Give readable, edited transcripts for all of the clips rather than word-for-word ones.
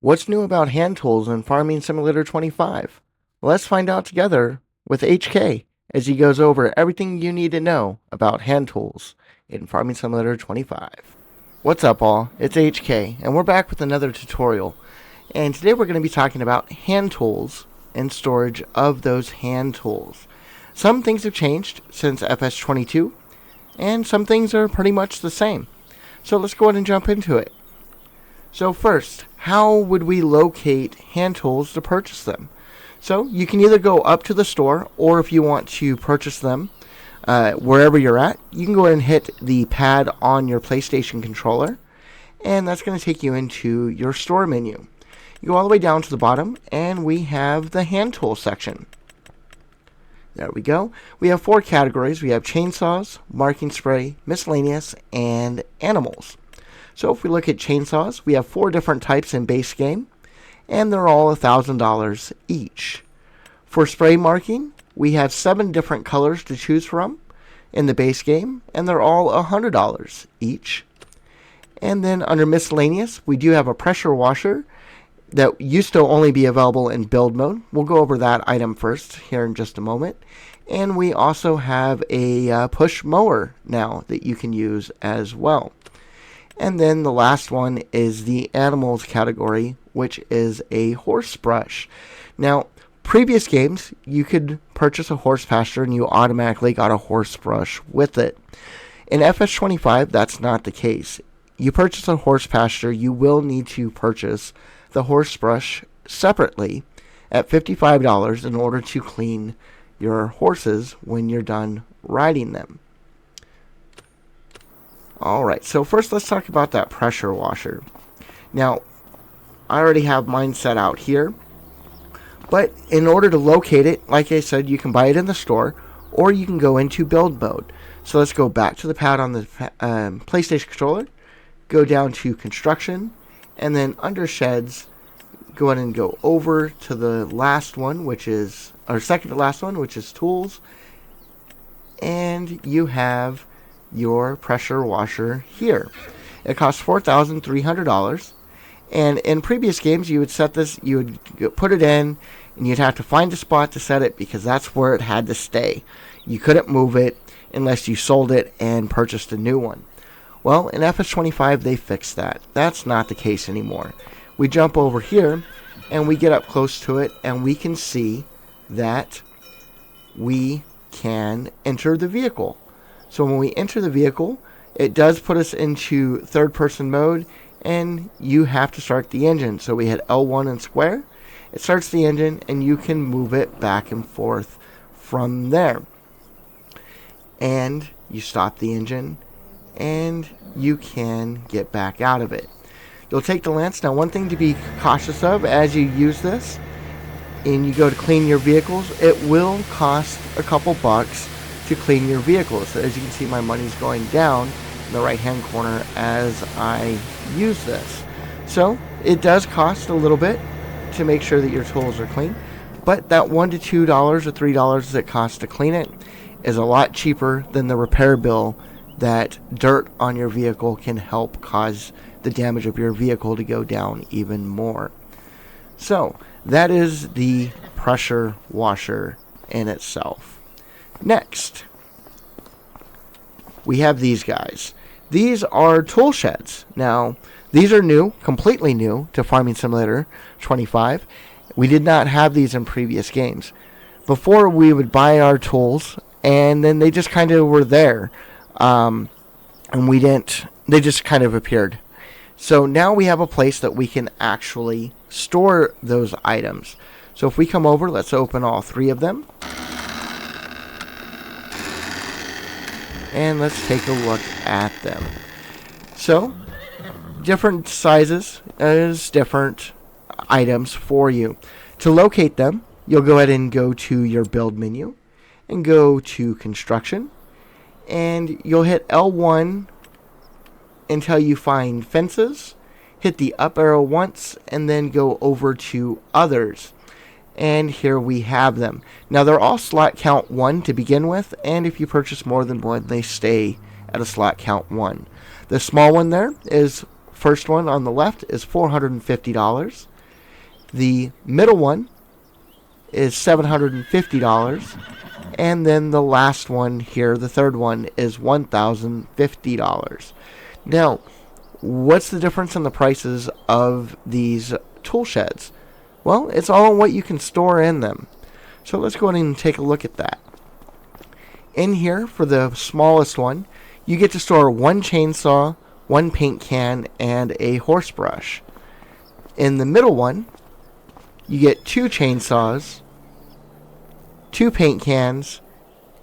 What's new about hand tools in Farming Simulator 25? Let's find out together with HK as he goes over everything you need to know about hand tools in Farming Simulator 25. What's up all, it's HK and we're back with another tutorial, and today we're going to be talking about hand tools and storage of those hand tools. Some things have changed since FS22 and some things are pretty much the same. So let's go ahead and jump into it. So first, how would we locate hand tools to purchase them? So you can either go up to the store, or if you want to purchase them wherever you're at, you can go ahead and hit the pad on your PlayStation controller, and that's going to take you into your store menu. You go all the way down to the bottom, and we have the hand tool section. There we go. We have 4 categories. We have chainsaws, marking spray, miscellaneous, and animals. So if we look at chainsaws, we have 4 different types in base game, and they're all $1,000 each. For spray marking, we have 7 different colors to choose from in the base game, and they're all $100 each. And then under miscellaneous, we do have a pressure washer that used to only be available in build mode. We'll go over that item first here in just a moment. And we also have a push mower now that you can use as well. And then the last one is the animals category, which is a horse brush. Now, previous games, you could purchase a horse pasture and you automatically got a horse brush with it. In FS25, that's not the case. You purchase a horse pasture, you will need to purchase the horse brush separately at $55 in order to clean your horses when you're done riding them. Alright, so first let's talk about that pressure washer. Now, I already have mine set out here, but in order to locate it, like I said, you can buy it in the store, or you can go into build mode. So let's go back to the pad on the PlayStation controller, go down to construction, and then under sheds, go ahead and go over to the last one, which is, or second to last one, which is tools, and you have your pressure washer here. It costs $4,300, and in previous games you would set this, you would put it in, and you'd have to find a spot to set it because that's where it had to stay. You couldn't move it unless you sold it and purchased a new one. Well, in FS25 they fixed that. That's not the case anymore. We jump over here and we get up close to it and we can see that we can enter the vehicle. So when we enter the vehicle, it does put us into third-person mode, and you have to start the engine. So we hit L1 and square. It starts the engine, and you can move it back and forth from there. And you stop the engine, and you can get back out of it. You'll take the lance. Now, one thing to be cautious of as you use this, and you go to clean your vehicles, it will cost a couple bucks to clean your vehicles. So as you can see, my money's going down in the right hand corner as I use this. So it does cost a little bit to make sure that your tools are clean, but that $1 to $2 or $3 that it costs to clean it is a lot cheaper than the repair bill that dirt on your vehicle can help cause the damage of your vehicle to go down even more. So that is the pressure washer in itself. Next, we have these guys. These are tool sheds. Now, these are new, completely new to Farming Simulator 25. We did not have these in previous games. Before, we would buy our tools, and then they just kind of were there. And we didn't, they just kind of appeared. So now we have a place that we can actually store those items. So if we come over, let's open all 3 of them. And let's take a look at them. So, different sizes is different items for you. To locate them, you'll go ahead and go to your build menu and go to construction, and you'll hit L1 until you find fences. Hit the up arrow once and then go over to others. And here we have them. Now they're all slot count 1 to begin with, and if you purchase more than one, they stay at a slot count 1. The small one there is, first one on the left is $450. The middle one is $750. And then the last one here, the third one, is $1,050. Now, what's the difference in the prices of these tool sheds? Well, it's all what you can store in them. So let's go ahead and take a look at that. In here, for the smallest one, you get to store one chainsaw, one paint can, and a horse brush. In the middle one, you get two chainsaws, two paint cans,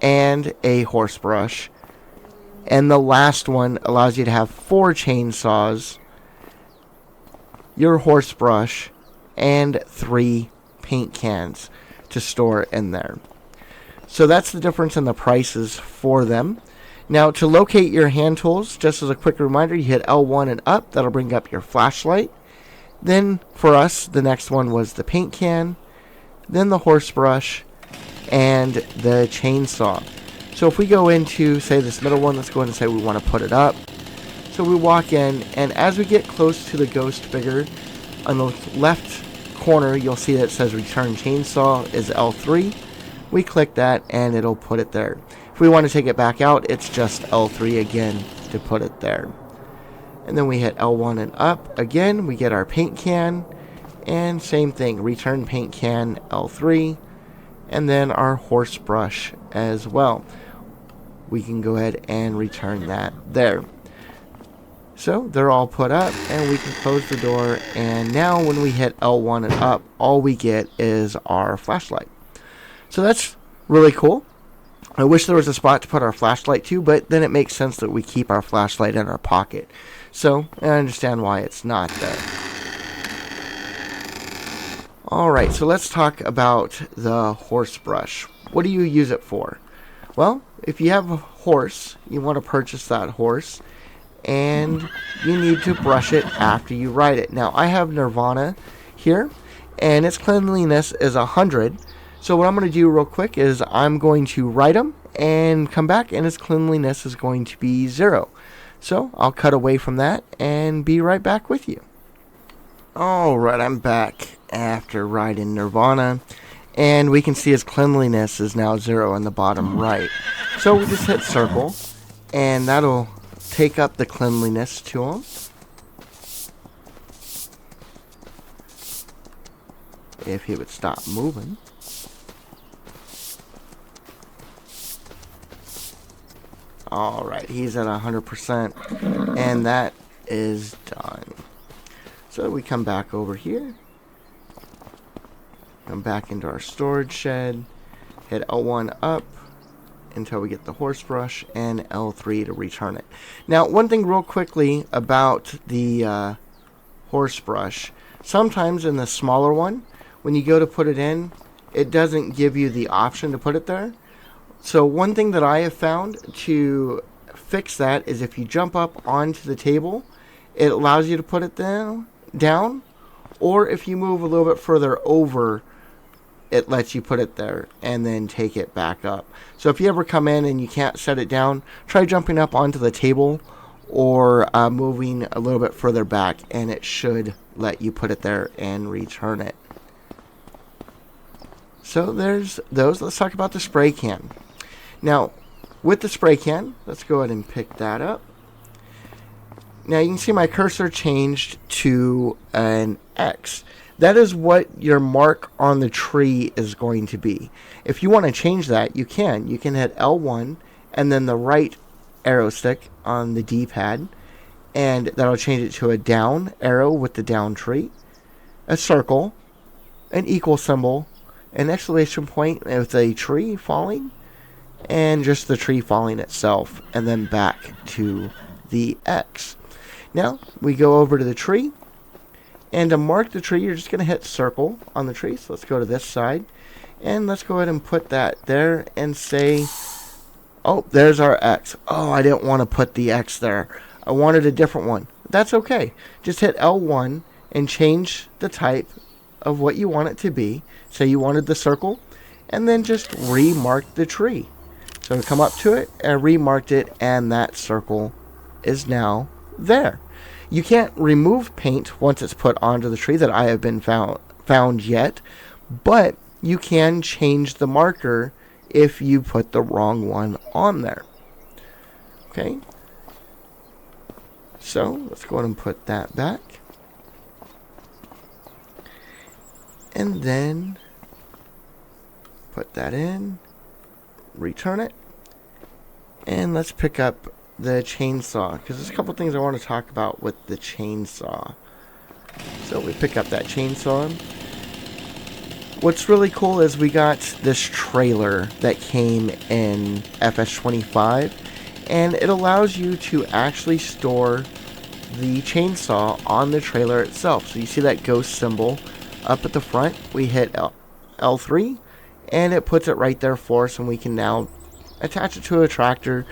and a horse brush. And the last one allows you to have four chainsaws, your horse brush, and 3 paint cans to store in there. So that's the difference in the prices for them. Now, to locate your hand tools, just as a quick reminder, you hit L1 and up. That'll bring up your flashlight. Then, for us, the next one was the paint can, then the horse brush, and the chainsaw. So if we go into, say, this middle one, let's go ahead and say we want to put it up. So we walk in, and as we get close to the ghost figure, on the left corner, you'll see that it says Return Chainsaw is L3. We click that, and it'll put it there. If we want to take it back out, it's just L3 again to put it there. And then we hit L1 and up. Again, we get our paint can, and same thing, Return Paint Can, L3, and then our horse brush as well. We can go ahead and return that there. So they're all put up, and we can close the door, and now when we hit L1 and up, all we get is our flashlight. So that's really cool. I wish there was a spot to put our flashlight to, but then it makes sense that we keep our flashlight in our pocket. So I understand why it's not there. Alright, so let's talk about the horse brush. What do you use it for? Well, if you have a horse, you want to purchase that horse, and you need to brush it after you ride it. Now, I have Nirvana here, and its cleanliness is 100. So what I'm going to do real quick is I'm going to ride him and come back, and its cleanliness is going to be 0. So I'll cut away from that and be right back with you. Alright, I'm back after riding Nirvana, and we can see his cleanliness is now 0 in the bottom right. So we just hit circle, and that'll take up the cleanliness to him. If he would stop moving. Alright, he's at 100%, and that is done. So we come back over here, come back into our storage shed, hit L1 up until we get the horse brush, and L3 to return it. Now, one thing real quickly about the horse brush, sometimes in the smaller one, when you go to put it in, it doesn't give you the option to put it there. So one thing that I have found to fix that is if you jump up onto the table, it allows you to put it down, or if you move a little bit further over, it lets you put it there and then take it back up. So if you ever come in and you can't set it down, try jumping up onto the table or moving a little bit further back, and it should let you put it there and return it. So there's those. Let's talk about the spray can. Now, with the spray can, let's go ahead and pick that up. Now you can see my cursor changed to an X. That is what your mark on the tree is going to be. If you want to change that, you can. You can hit L1 and then the right arrow stick on the D-pad, and that'll change it to a down arrow with the down tree, a circle, an equal symbol, an exclamation point with a tree falling, and just the tree falling itself, and then back to the X. Now, we go over to the tree, and to mark the tree, you're just going to hit circle on the tree. So let's go to this side, and let's go ahead and put that there and say, oh, there's our X. Oh, I didn't want to put the X there. I wanted a different one. That's okay. Just hit L1 and change the type of what you want it to be. Say you wanted the circle, and then just remark the tree. So come up to it and remarked it, and that circle is now there. You can't remove paint once it's put onto the tree that I have been found yet, but you can change the marker if you put the wrong one on there. Okay, so let's go ahead and put that back. And then put that in, return it, and let's pick up the chainsaw, because there's a couple things I want to talk about with the chainsaw. So we pick up that chainsaw. What's really cool is we got this trailer that came in FS25, and it allows you to actually store the chainsaw on the trailer itself. So you see that ghost symbol up at the front. We hit L3 and it puts it right there for us, and we can now attach it to a tractor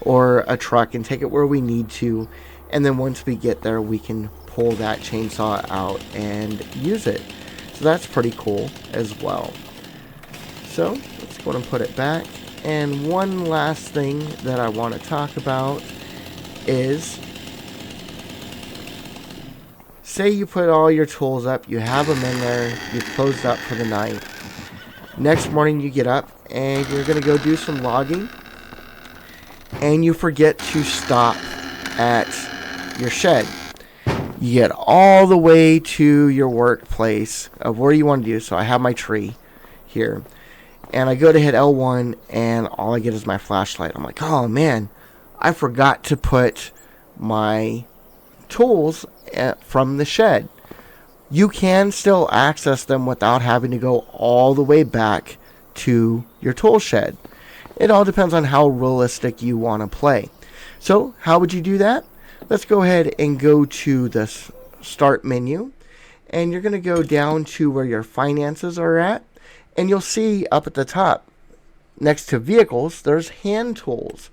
or a truck and take it where we need to, and then once we get there we can pull that chainsaw out and use it. So that's pretty cool as well. So let's go ahead and put it back. And one last thing that I want to talk about is, say you put all your tools up, you have them in there, you've closed up for the night. Next morning you get up and you're going to go do some logging, and you forget to stop at your shed. You get all the way to your workplace of where you want to do. So I have my tree here, and I go to hit L1 and all I get is my flashlight. I'm like, oh man, I forgot to put my tools from the shed. You can still access them without having to go all the way back to your tool shed. It all depends on how realistic you want to play. So how would you do that? Let's go ahead and go to the start menu, and you're going to go down to where your finances are at, and you'll see up at the top next to vehicles there's hand tools,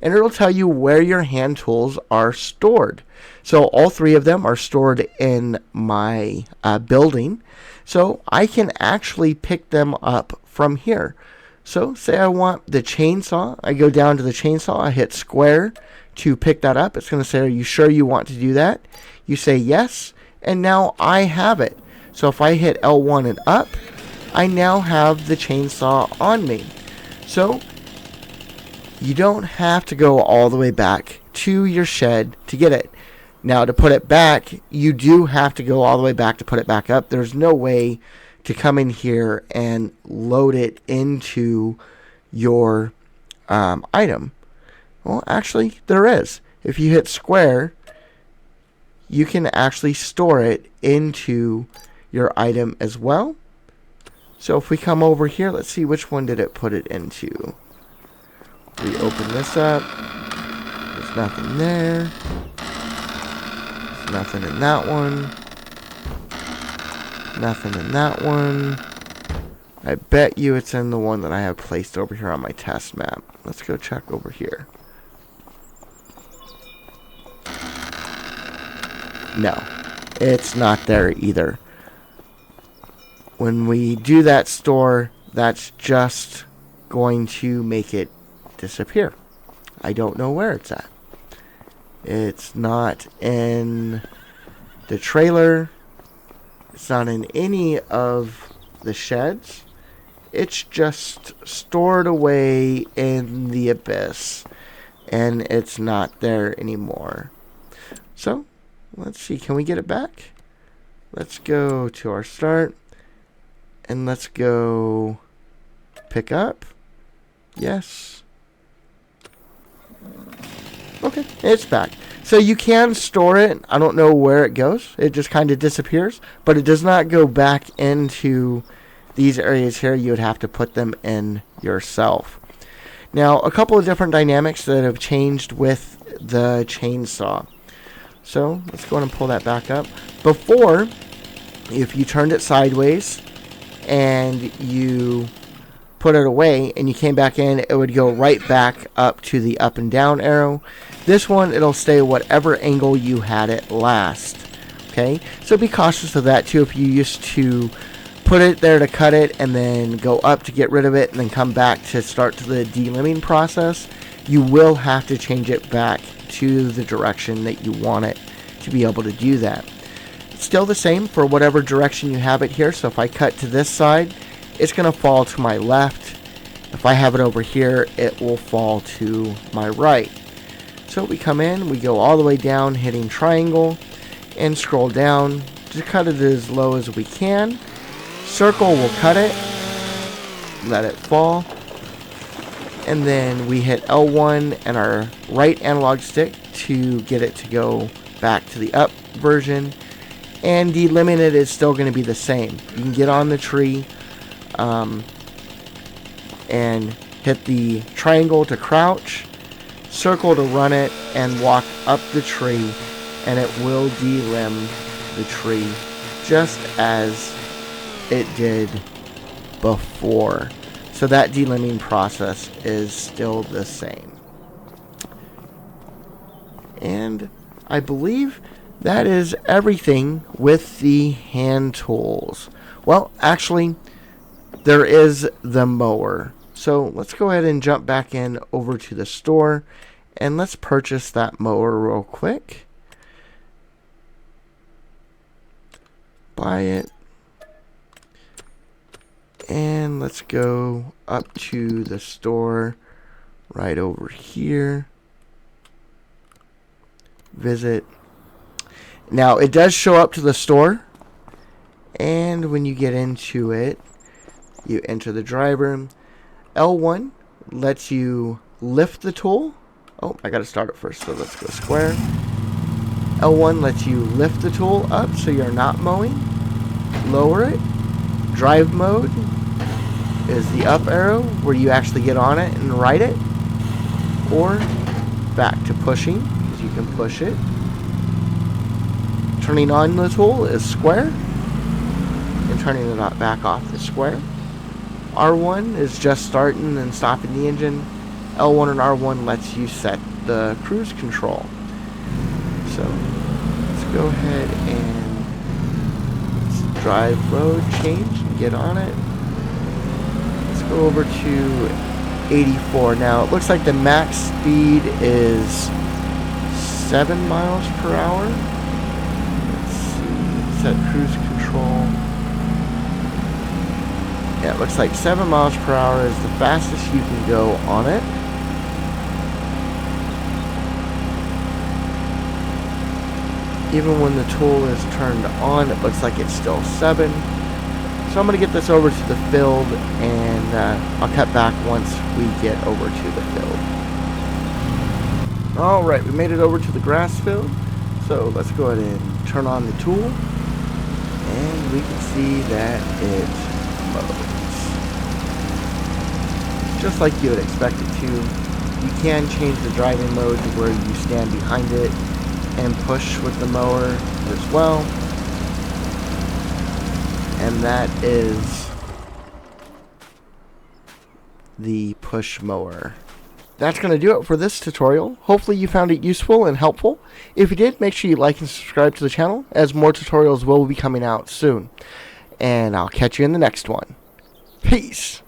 and it'll tell you where your hand tools are stored. So all three of them are stored in my building, so I can actually pick them up from here. So say I want the chainsaw, I go down to the chainsaw, I hit square to pick that up. It's going to say, are you sure you want to do that? You say yes, and now I have it. So if I hit L1 and up, I now have the chainsaw on me. So you don't have to go all the way back to your shed to get it. Now to put it back, you do have to go all the way back to put it back up. There's no way to come in here and load it into your item. Well, actually, there is. If you hit square, you can actually store it into your item as well. So if we come over here, let's see which one did it put it into. We open this up. There's nothing there. There's nothing in that one. Nothing in that one. I bet you it's in the one that I have placed over here on my test map. Let's go check over here. No, it's not there either. When we do that store, that's just going to make it disappear. I don't know where it's at. It's not in the trailer. It's not in any of the sheds. It's just stored away in the abyss, and it's not there anymore. So let's see, can we get it back? Let's go to our start, and let's go pick up. Yes. Okay, it's back. So you can store it. I don't know where it goes. It just kind of disappears, but it does not go back into these areas here. You would have to put them in yourself. Now, a couple of different dynamics that have changed with the chainsaw. So let's go ahead and pull that back up. Before, if you turned it sideways and you put it away and you came back in, it would go right back up to the up and down arrow. This one, it'll stay whatever angle you had it last. Okay, so be cautious of that too. If you used to put it there to cut it and then go up to get rid of it and then come back to start the delimbing process, you will have to change it back to the direction that you want it to be able to do that. still the same for whatever direction you have it here. So if I cut to this side, it's going to fall to my left. If I have it over here, it will fall to my right. So we come in, we go all the way down, hitting triangle, and scroll down to cut it as low as we can. Circle will cut it, let it fall, and then we hit L1 and our right analog stick to get it to go back to the up version. And delimited is still going to be the same. You can get on the tree and hit the triangle to crouch, circle to run it, and walk up the tree, and it will delim the tree just as it did before. So that delimbing process is still the same. And I believe that is everything with the hand tools. Well, actually, there is the mower. So let's go ahead and jump back in over to the store and let's purchase that mower real quick. Buy it. And let's go up to the store right over here. Visit. Now it does show up to the store, and when you get into it, you enter the driver. L1 lets you lift the tool. Oh, I gotta start it first, so let's go square. L1 lets you lift the tool up so you're not mowing. Lower it. Drive mode is the up arrow where you actually get on it and ride it. Or back to pushing, because you can push it. Turning on the tool is square, and turning it back off is square. R1 is just starting and stopping the engine. L1 and R1 lets you set the cruise control. So let's go ahead and let's drive mode change and get on it. Let's go over to 84. Now it looks like the max speed is 7 miles per hour. Set cruise control. Yeah, it looks like 7 miles per hour is the fastest you can go on it. Even when the tool is turned on, it looks like it's still 7. So I'm going to get this over to the field, and I'll cut back once we get over to the field. Alright, we made it over to the grass field. So let's go ahead and turn on the tool. And we can see that it mows. Just like you would expect it to. You can change the driving mode to where you stand behind it and push with the mower as well. And that is the push mower. That's going to do it for this tutorial. Hopefully you found it useful and helpful. If you did, make sure you like and subscribe to the channel, as more tutorials will be coming out soon. And I'll catch you in the next one. Peace!